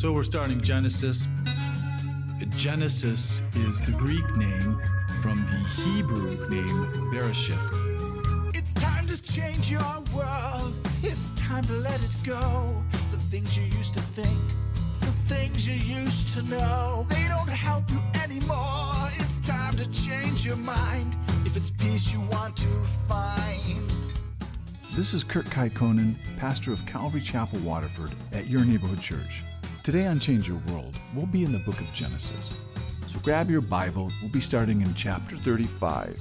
So we're starting Genesis. Genesis is the Greek name from the Hebrew name Bereshith. It's time to change your world. It's time to let it go. The things you used to think, the things you used to know, they don't help you anymore. It's time to change your mind. If it's peace you want to find. This is Kurt Kaikonen, pastor of Calvary Chapel, Waterford, at your neighborhood church. Today on Change Your World, we'll be in the book of Genesis. So grab your Bible. We'll be starting in chapter 35.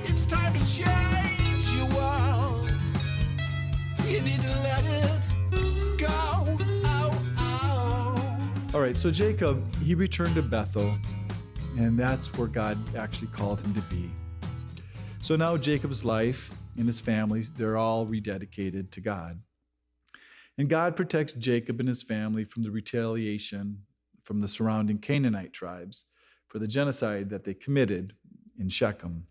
It's time to change your world. You need to let it go. Oh, oh. All right, so Jacob, he returned to Bethel, and that's where God actually called him to be. So now Jacob's life and his family, they're all rededicated to God. And God protects Jacob and his family from the retaliation from the surrounding Canaanite tribes for the genocide that they committed in Shechem.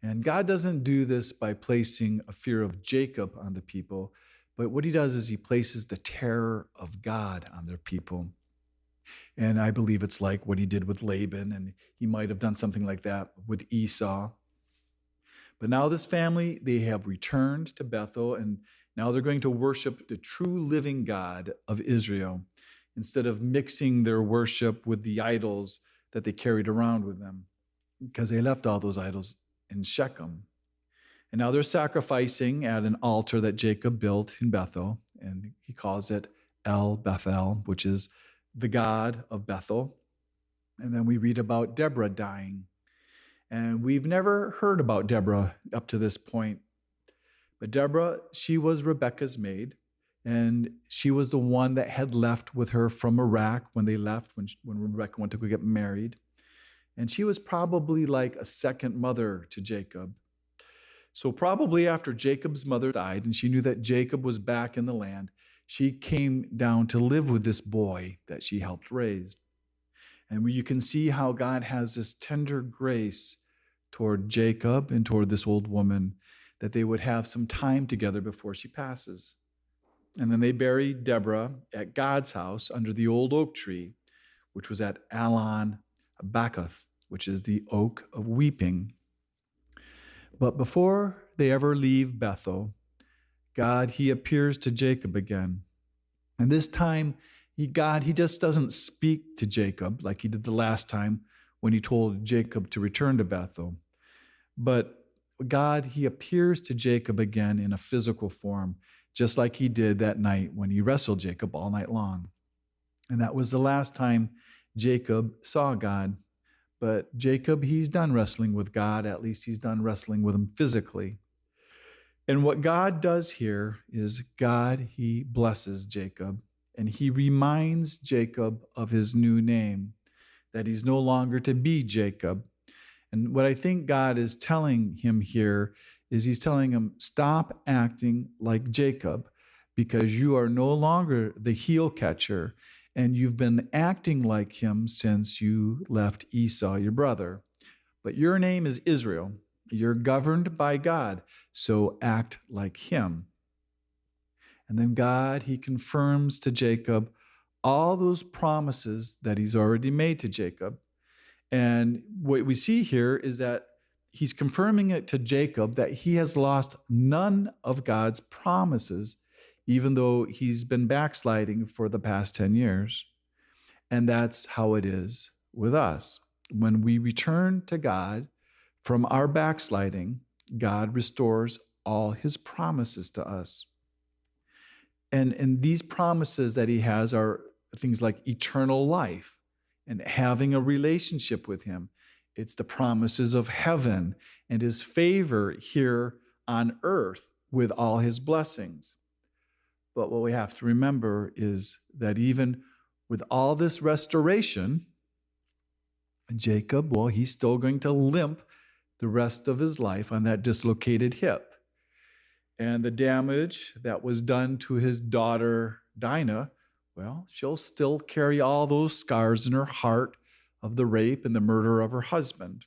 And God doesn't do this by placing a fear of Jacob on the people, but what he does is he places the terror of God on their people. And I believe it's like what he did with Laban, and he might have done something like that with Esau. But now this family, they have returned to Bethel, and now they're going to worship the true living God of Israel instead of mixing their worship with the idols that they carried around with them, because they left all those idols in Shechem. And now they're sacrificing at an altar that Jacob built in Bethel, and he calls it El Bethel, which is the God of Bethel. And then we read about Deborah dying. And we've never heard about Deborah up to this point. But Deborah, she was Rebekah's maid, and she was the one that had left with her from Iraq when they left, when Rebekah went to go get married. And she was probably like a second mother to Jacob. So probably after Jacob's mother died, and she knew that Jacob was back in the land, she came down to live with this boy that she helped raise. And you can see how God has this tender grace toward Jacob and toward this old woman, that they would have some time together before she passes. And then they buried Deborah at God's house under the old oak tree, which was at Allon Bacuth, which is the oak of weeping. But before they ever leave Bethel, God, he appears to Jacob again. And this time, God just doesn't speak to Jacob like he did the last time when he told Jacob to return to Bethel. But God, he appears to Jacob again in a physical form, just like he did that night when he wrestled Jacob all night long. And that was the last time Jacob saw God. But Jacob, he's done wrestling with God. At least he's done wrestling with him physically. And what God does here is God, he blesses Jacob. And he reminds Jacob of his new name, that he's no longer to be Jacob. And what I think God is telling him here is he's telling him, stop acting like Jacob, because you are no longer the heel catcher, and you've been acting like him since you left Esau, your brother. But your name is Israel. You're governed by God, so act like him. And then God, he confirms to Jacob all those promises that he's already made to Jacob. And what we see here is that he's confirming it to Jacob that he has lost none of God's promises, even though he's been backsliding for the past 10 years. And that's how it is with us. When we return to God from our backsliding, God restores all his promises to us. And these promises that he has are things like eternal life and having a relationship with him. It's the promises of heaven and his favor here on earth with all his blessings. But what we have to remember is that even with all this restoration, Jacob, well, he's still going to limp the rest of his life on that dislocated hip. And the damage that was done to his daughter, Dinah, well, she'll still carry all those scars in her heart of the rape and the murder of her husband.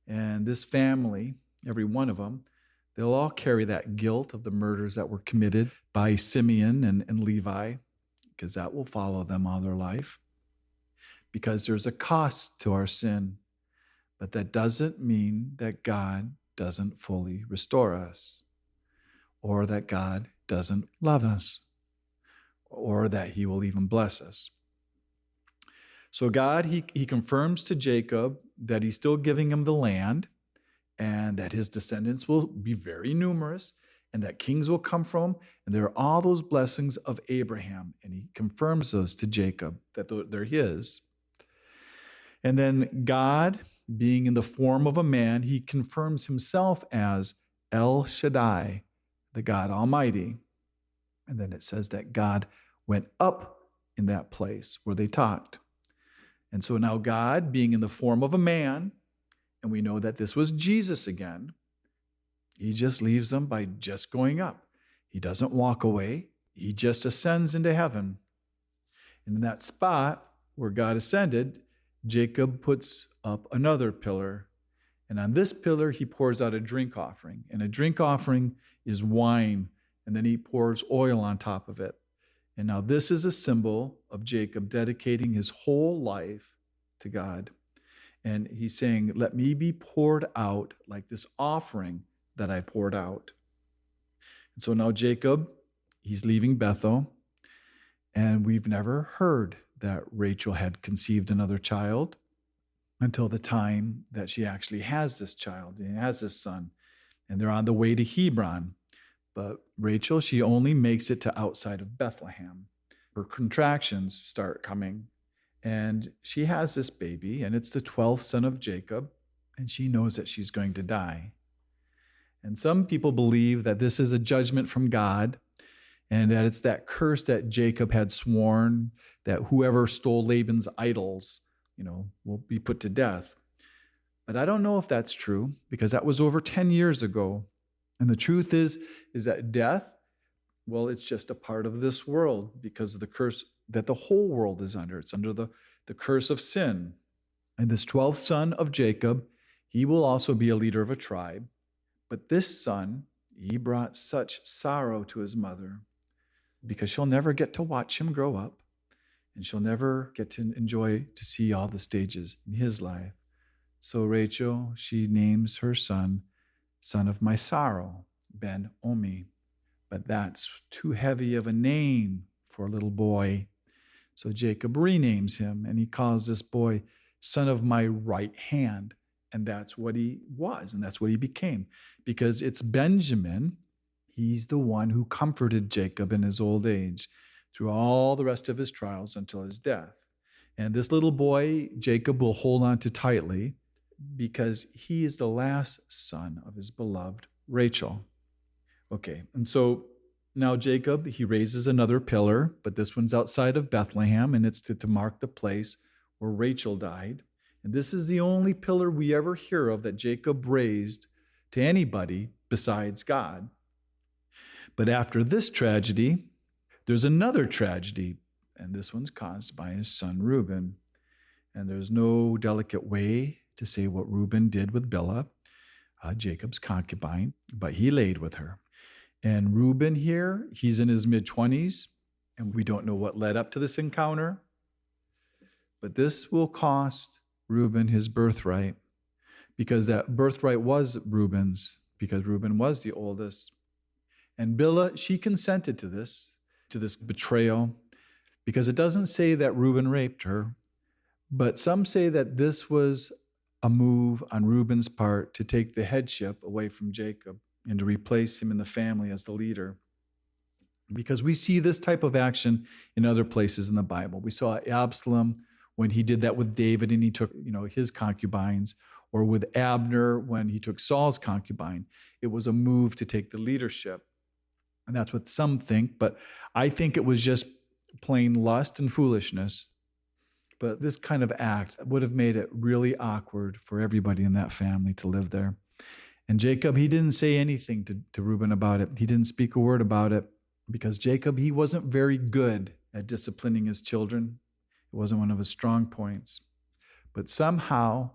And this family, every one of them, They'll all carry that guilt of the murders that were committed by Simeon and Levi, because that will follow them all their life. Because there's a cost to our sin, but that doesn't mean that God doesn't fully restore us, or that God doesn't love us, or that he will even bless us. So God, he confirms to Jacob that he's still giving him the land, and that his descendants will be very numerous, and that kings will come from him, and there are all those blessings of Abraham, and he confirms those to Jacob, that they're his. And then God, being in the form of a man, he confirms himself as El Shaddai, the God Almighty. And then it says that God went up in that place where they talked. And so now God, being in the form of a man, and we know that this was Jesus again, he just leaves them by just going up. He doesn't walk away. He just ascends into heaven. And in that spot where God ascended, Jacob puts up another pillar. And on this pillar, he pours out a drink offering. And a drink offering is wine. And then he pours oil on top of it. And now this is a symbol of Jacob dedicating his whole life to God. And he's saying, let me be poured out like this offering that I poured out. And so now Jacob, he's leaving Bethel. And we've never heard that Rachel had conceived another child until the time that she actually has this child and has this son. And they're on the way to Hebron. But Rachel, she only makes it to outside of Bethlehem. Her contractions start coming. And she has this baby, and it's the 12th son of Jacob, and she knows that she's going to die. And some people believe that this is a judgment from God, and that it's that curse that Jacob had sworn that whoever stole Laban's idols, will be put to death. But I don't know if that's true, because that was over 10 years ago. And the truth is that death, well, it's just a part of this world because of the curse that the whole world is under. It's under the curse of sin. And this 12th son of Jacob, he will also be a leader of a tribe. But this son, he brought such sorrow to his mother because she'll never get to watch him grow up, and she'll never get to enjoy to see all the stages in his life. So Rachel, she names her son of my sorrow, Ben Omi. But that's too heavy of a name for a little boy. So Jacob renames him, and he calls this boy son of my right hand. And that's what he was, and that's what he became. Because it's Benjamin, he's the one who comforted Jacob in his old age through all the rest of his trials until his death. And this little boy, Jacob will hold on to tightly because he is the last son of his beloved Rachel. Okay, and so now Jacob, he raises another pillar, but this one's outside of Bethlehem, and it's to mark the place where Rachel died. And this is the only pillar we ever hear of that Jacob raised to anybody besides God. But after this tragedy, there's another tragedy, and this one's caused by his son Reuben. And there's no delicate way to say what Reuben did with Bilhah, Jacob's concubine, but he laid with her. And Reuben here, he's in his mid-20s, and we don't know what led up to this encounter. But this will cost Reuben his birthright, because that birthright was Reuben's, because Reuben was the oldest. And Bilhah, she consented to this betrayal, because it doesn't say that Reuben raped her, but some say that this was a move on Reuben's part to take the headship away from Jacob and to replace him in the family as the leader. Because we see this type of action in other places in the Bible. We saw Absalom when he did that with David and he took, his concubines, or with Abner when he took Saul's concubine. It was a move to take the leadership. And that's what some think, but I think it was just plain lust and foolishness. But this kind of act would have made it really awkward for everybody in that family to live there. And Jacob, he didn't say anything to Reuben about it. He didn't speak a word about it because Jacob, he wasn't very good at disciplining his children. It wasn't one of his strong points. But somehow,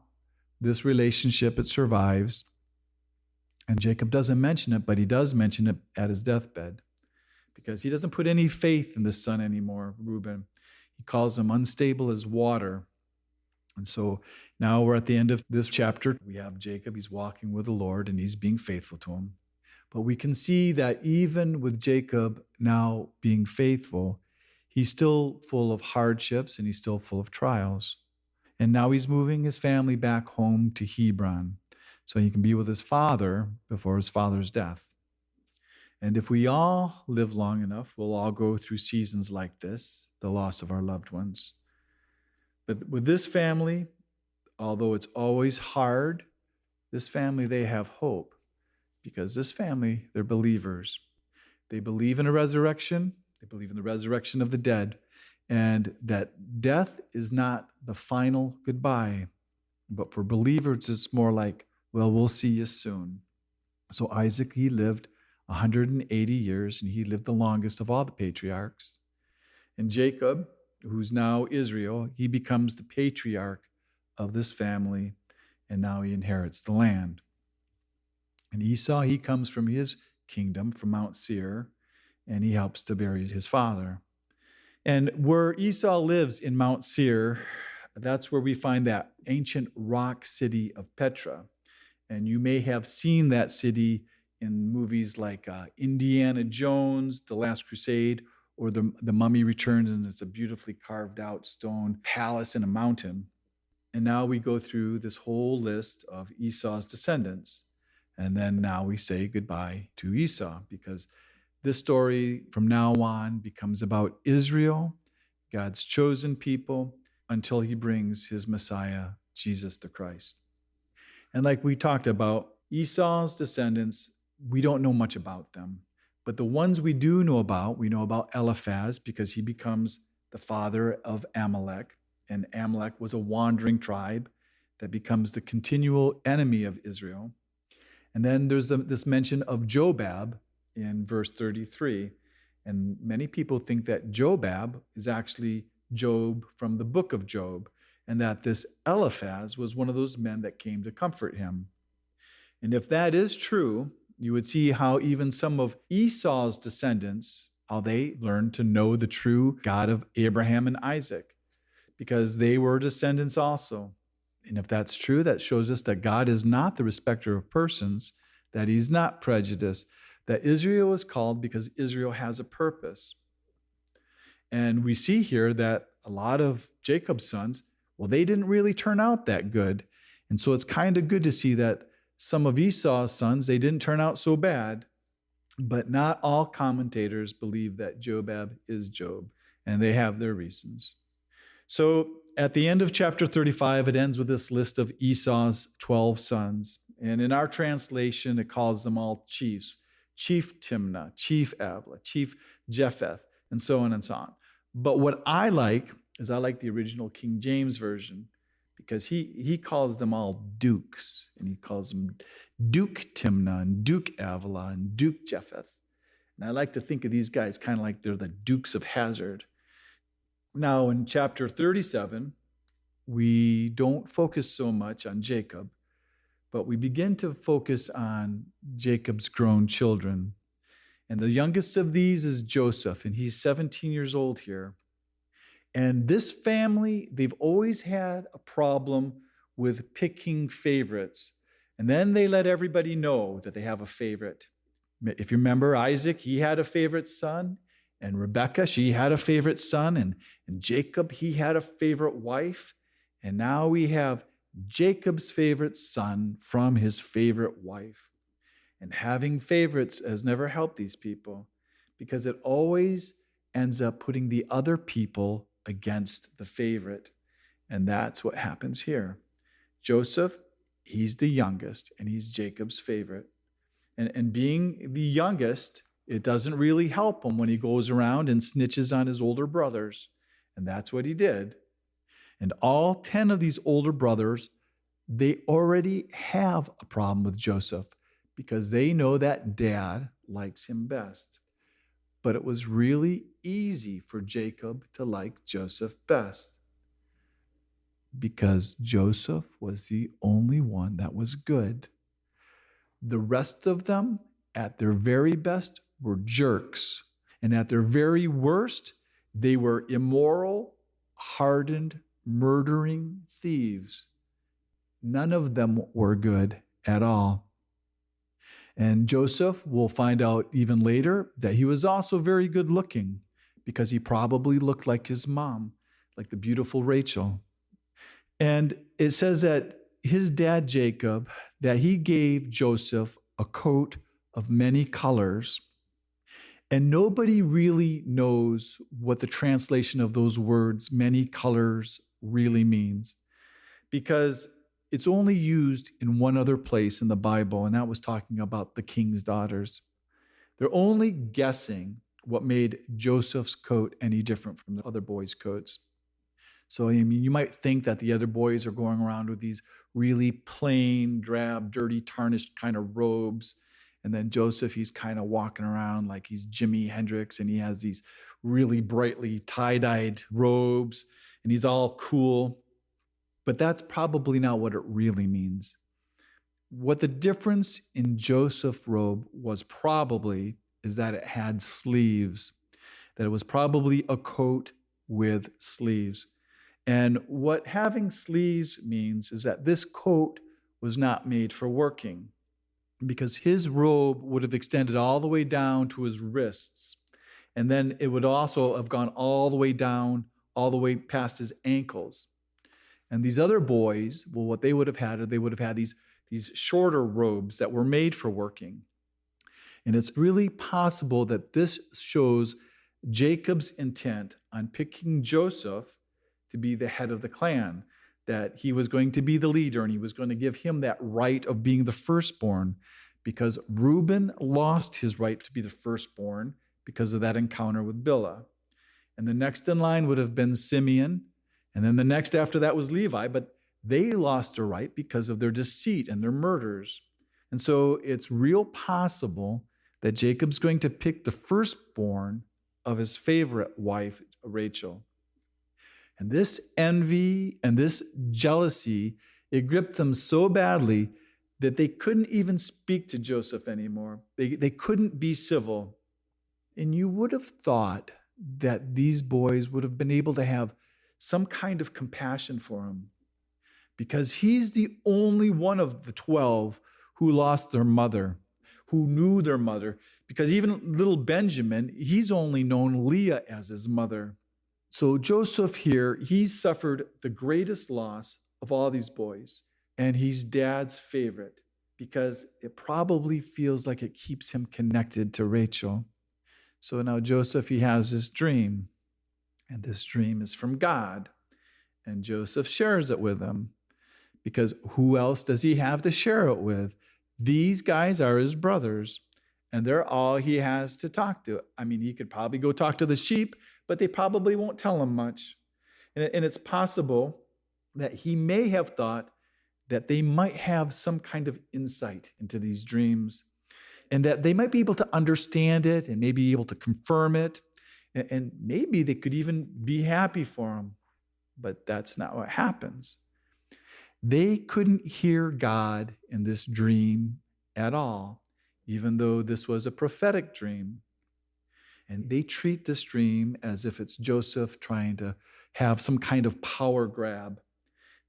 this relationship, it survives. And Jacob doesn't mention it, but he does mention it at his deathbed because he doesn't put any faith in the son anymore, Reuben. He calls him unstable as water. And so now we're at the end of this chapter. We have Jacob. He's walking with the Lord and he's being faithful to him. But we can see that even with Jacob now being faithful, he's still full of hardships and he's still full of trials. And now he's moving his family back home to Hebron so he can be with his father before his father's death. And if we all live long enough, we'll all go through seasons like this, the loss of our loved ones. But with this family, although it's always hard, this family, they have hope because this family, they're believers. They believe in a resurrection. They believe in the resurrection of the dead, and that death is not the final goodbye. But for believers, it's more like, well, we'll see you soon. So Isaac, he lived 180 years, and he lived the longest of all the patriarchs. And Jacob, who's now Israel, he becomes the patriarch of this family, and now he inherits the land. And Esau, he comes from his kingdom, from Mount Seir, and he helps to bury his father. And where Esau lives in Mount Seir, that's where we find that ancient rock city of Petra. And you may have seen that city in movies like Indiana Jones, The Last Crusade, or the Mummy Returns, and it's a beautifully carved out stone palace in a mountain. And now we go through this whole list of Esau's descendants. And then now we say goodbye to Esau because this story from now on becomes about Israel, God's chosen people, until he brings his Messiah, Jesus the Christ. And like we talked about, Esau's descendants, we don't know much about them. But the ones we do know about, we know about Eliphaz because he becomes the father of Amalek. And Amalek was a wandering tribe that becomes the continual enemy of Israel. And then there's this mention of Jobab in verse 33. And many people think that Jobab is actually Job from the book of Job, and that this Eliphaz was one of those men that came to comfort him. And if that is true, you would see how even some of Esau's descendants, how they learned to know the true God of Abraham and Isaac, because they were descendants also. And if that's true, that shows us that God is not the respecter of persons, that he's not prejudiced, that Israel is called because Israel has a purpose. And we see here that a lot of Jacob's sons, well, they didn't really turn out that good. And so it's kind of good to see that some of Esau's sons, they didn't turn out so bad, but not all commentators believe that Jobab is Job, and they have their reasons. So at the end of chapter 35, it ends with this list of Esau's 12 sons. And in our translation, it calls them all chiefs. Chief Timnah, Chief Avlah, Chief Jephthah, and so on and so on. But what I like is I like the original King James Version because he calls them all dukes. And he calls them Duke Timnah and Duke Avlah and Duke Jephthah. And I like to think of these guys kind of like they're the Dukes of Hazzard. Now, in chapter 37, we don't focus so much on Jacob, but we begin to focus on Jacob's grown children. And the youngest of these is Joseph, and he's 17 years old here. And this family, they've always had a problem with picking favorites. And then they let everybody know that they have a favorite. If you remember, Isaac, he had a favorite son. And Rebekah, she had a favorite son. And Jacob, he had a favorite wife. And now we have Jacob's favorite son from his favorite wife. And having favorites has never helped these people because it always ends up putting the other people against the favorite. And that's what happens here. Joseph, he's the youngest, and he's Jacob's favorite. And being the youngest, it doesn't really help him when he goes around and snitches on his older brothers. And that's what he did. And all 10 of these older brothers, they already have a problem with Joseph because they know that dad likes him best. But it was really easy for Jacob to like Joseph best because Joseph was the only one that was good. The rest of them, at their very best, were jerks. And at their very worst, they were immoral, hardened, murdering thieves. None of them were good at all. And Joseph, we'll find out even later, that he was also very good looking because he probably looked like his mom, like the beautiful Rachel. And it says that his dad, Jacob, that he gave Joseph a coat of many colors. And nobody really knows what the translation of those words, many colors, really means, because it's only used in one other place in the Bible, and that was talking about the king's daughters. They're only guessing what made Joseph's coat any different from the other boys' coats. So, I mean, you might think that the other boys are going around with these really plain, drab, dirty, tarnished kind of robes. And then Joseph, he's kind of walking around like he's Jimi Hendrix, and he has these really brightly tie-dyed robes, and he's all cool. But that's probably not what it really means. What the difference in Joseph's robe was probably is that it had sleeves, that it was probably a coat with sleeves. And what having sleeves means is that this coat was not made for working, because his robe would have extended all the way down to his wrists. And then it would also have gone all the way down, all the way past his ankles. And these other boys, well, what they would have had, they would have had these shorter robes that were made for working. And it's really possible that this shows Jacob's intent on picking Joseph to be the head of the clan, that he was going to be the leader and he was going to give him that right of being the firstborn, because Reuben lost his right to be the firstborn because of that encounter with Bilhah. And the next in line would have been Simeon, and then the next after that was Levi, but they lost a right because of their deceit and their murders. And so it's real possible that Jacob's going to pick the firstborn of his favorite wife, Rachel. And this envy and this jealousy, it gripped them so badly that they couldn't even speak to Joseph anymore. They couldn't be civil. And you would have thought that these boys would have been able to have some kind of compassion for him, because he's the only one of the 12 who lost their mother, who knew their mother, because even little Benjamin, he's only known Leah as his mother. So Joseph here, he suffered the greatest loss of all these boys, and he's dad's favorite because it probably feels like it keeps him connected to Rachel. So now Joseph, he has this dream, and this dream is from God, and Joseph shares it with him, because who else does he have to share it with? These guys are his brothers, and they're all he has to talk to. I mean, he could probably go talk to the sheep, but they probably won't tell him much. And it's possible that he may have thought that they might have some kind of insight into these dreams, and that they might be able to understand it and maybe able to confirm it, and maybe they could even be happy for him. But that's not what happens. They couldn't hear God in this dream at all, even though this was a prophetic dream. And they treat this dream as if it's Joseph trying to have some kind of power grab,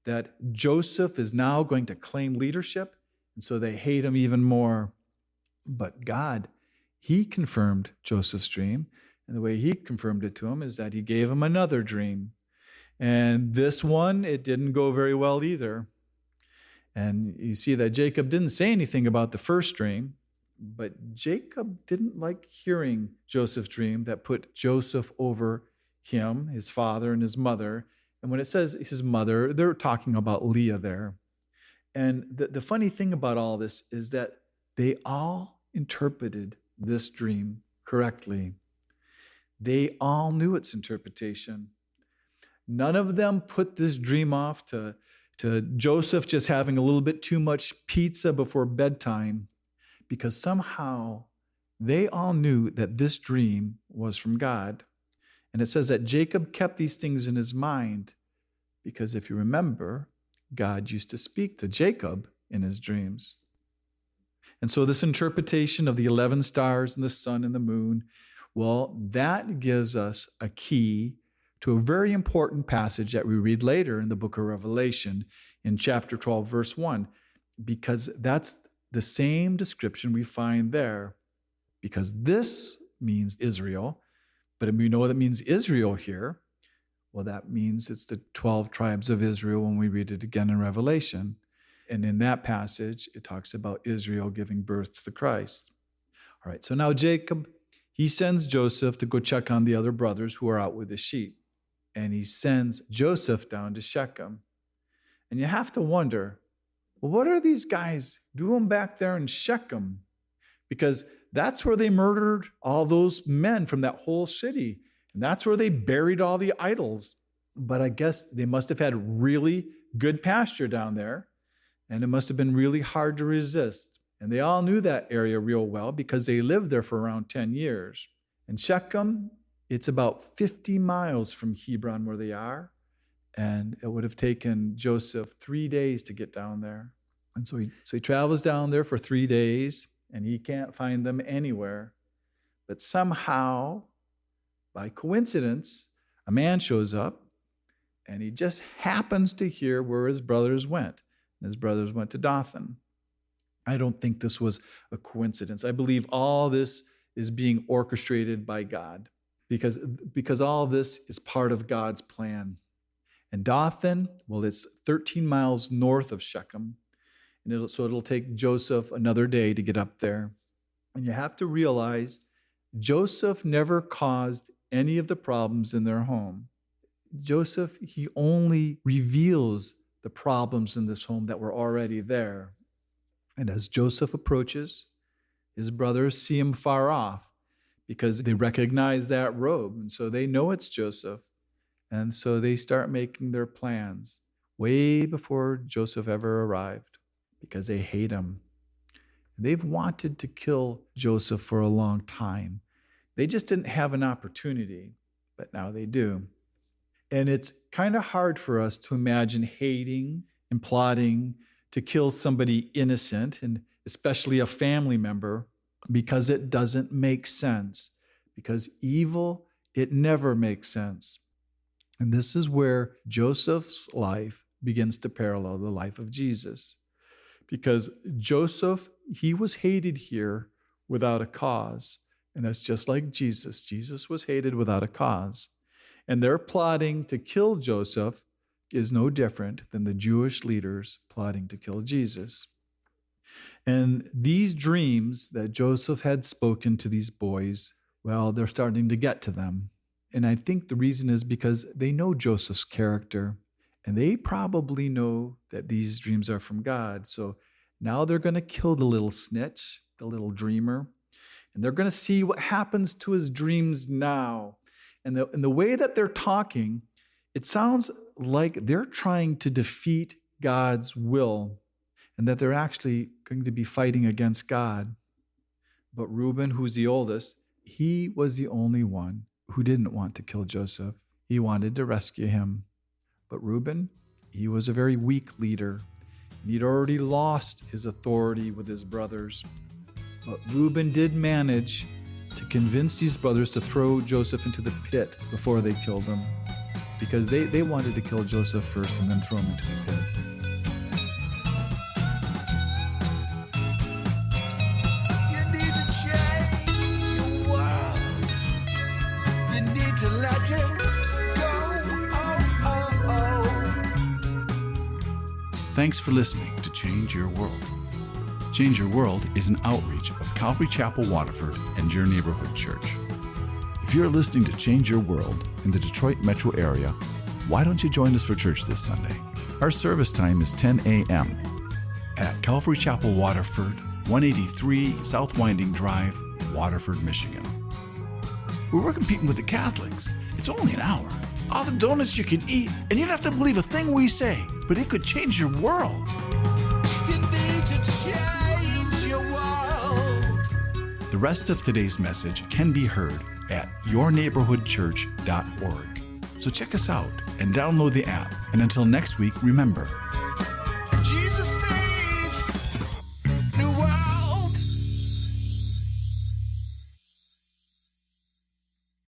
that Joseph is now going to claim leadership, and so they hate him even more. But God, he confirmed Joseph's dream, and the way he confirmed it to him is that he gave him another dream. And this one, it didn't go very well either. And you see that Jacob didn't say anything about the first dream, but Jacob didn't like hearing Joseph's dream that put Joseph over him, his father and his mother. And when it says his mother, they're talking about Leah there. And the funny thing about all this is that they all interpreted this dream correctly. They all knew its interpretation. None of them put this dream off to Joseph just having a little bit too much pizza before bedtime, because somehow they all knew that this dream was from God. And it says that Jacob kept these things in his mind because, if you remember, God used to speak to Jacob in his dreams. And so this interpretation of the 11 stars and the sun and the moon, well, that gives us a key to a very important passage that we read later in the book of Revelation in chapter 12, verse 1, because that's the same description we find there, because this means Israel, but we know that means Israel here. Well, that means it's the 12 tribes of Israel when we read it again in Revelation. And in that passage, it talks about Israel giving birth to the Christ. All right, so now Jacob, he sends Joseph to go check on the other brothers who are out with the sheep. And he sends Joseph down to Shechem. And you have to wonder, well, what are these guys doing back there in Shechem? Because that's where they murdered all those men from that whole city. And that's where they buried all the idols. But I guess they must have had really good pasture down there. And it must have been really hard to resist. And they all knew that area real well because they lived there for around 10 years. And Shechem, it's about 50 miles from Hebron where they are. And it would have taken Joseph 3 days to get down there. And so he travels down there for 3 days, and he can't find them anywhere. But somehow, by coincidence, a man shows up, and he just happens to hear where his brothers went. And his brothers went to Dothan. I don't think this was a coincidence. I believe all this is being orchestrated by God, because all this is part of God's plan. And Dothan, well, it's 13 miles north of Shechem. And it'll take Joseph another day to get up there. And you have to realize Joseph never caused any of the problems in their home. Joseph, he only reveals the problems in this home that were already there. And as Joseph approaches, his brothers see him far off because they recognize that robe. And so they know it's Joseph. And so they start making their plans way before Joseph ever arrived because they hate him. They've wanted to kill Joseph for a long time. They just didn't have an opportunity, but now they do. And it's kind of hard for us to imagine hating and plotting to kill somebody innocent, and especially a family member, because it doesn't make sense. Because evil, it never makes sense. And this is where Joseph's life begins to parallel the life of Jesus. Because Joseph, he was hated here without a cause. And that's just like Jesus. Jesus was hated without a cause. And their plotting to kill Joseph is no different than the Jewish leaders plotting to kill Jesus. And these dreams that Joseph had spoken to these boys, well, they're starting to get to them. And I think the reason is because they know Joseph's character, and they probably know that these dreams are from God. So now they're going to kill the little snitch, the little dreamer, and they're going to see what happens to his dreams now. And the way that they're talking, it sounds like they're trying to defeat God's will, and that they're actually going to be fighting against God. But Reuben, who's the oldest, he was the only one who didn't want to kill Joseph. He wanted to rescue him. But Reuben, he was a very weak leader, and he'd already lost his authority with his brothers. But Reuben did manage to convince these brothers to throw Joseph into the pit before they killed him, because they wanted to kill Joseph first and then throw him into the pit. You need to change your world. You need to let it go. Oh, oh, oh. Thanks for listening to Change Your World. Change Your World is an outreach of Calvary Chapel, Waterford, and your neighborhood church. If you're listening to Change Your World in the Detroit metro area, why don't you join us for church this Sunday? Our service time is 10 a.m. at Calvary Chapel, Waterford, 183 South Winding Drive, Waterford, Michigan. We're competing with the Catholics. It's only an hour. All the donuts you can eat, and you don't have to believe a thing we say, but it could change your world. You need to change your world. The rest of today's message can be heard at yourneighborhoodchurch.org. So check us out and download the app. And until next week, remember,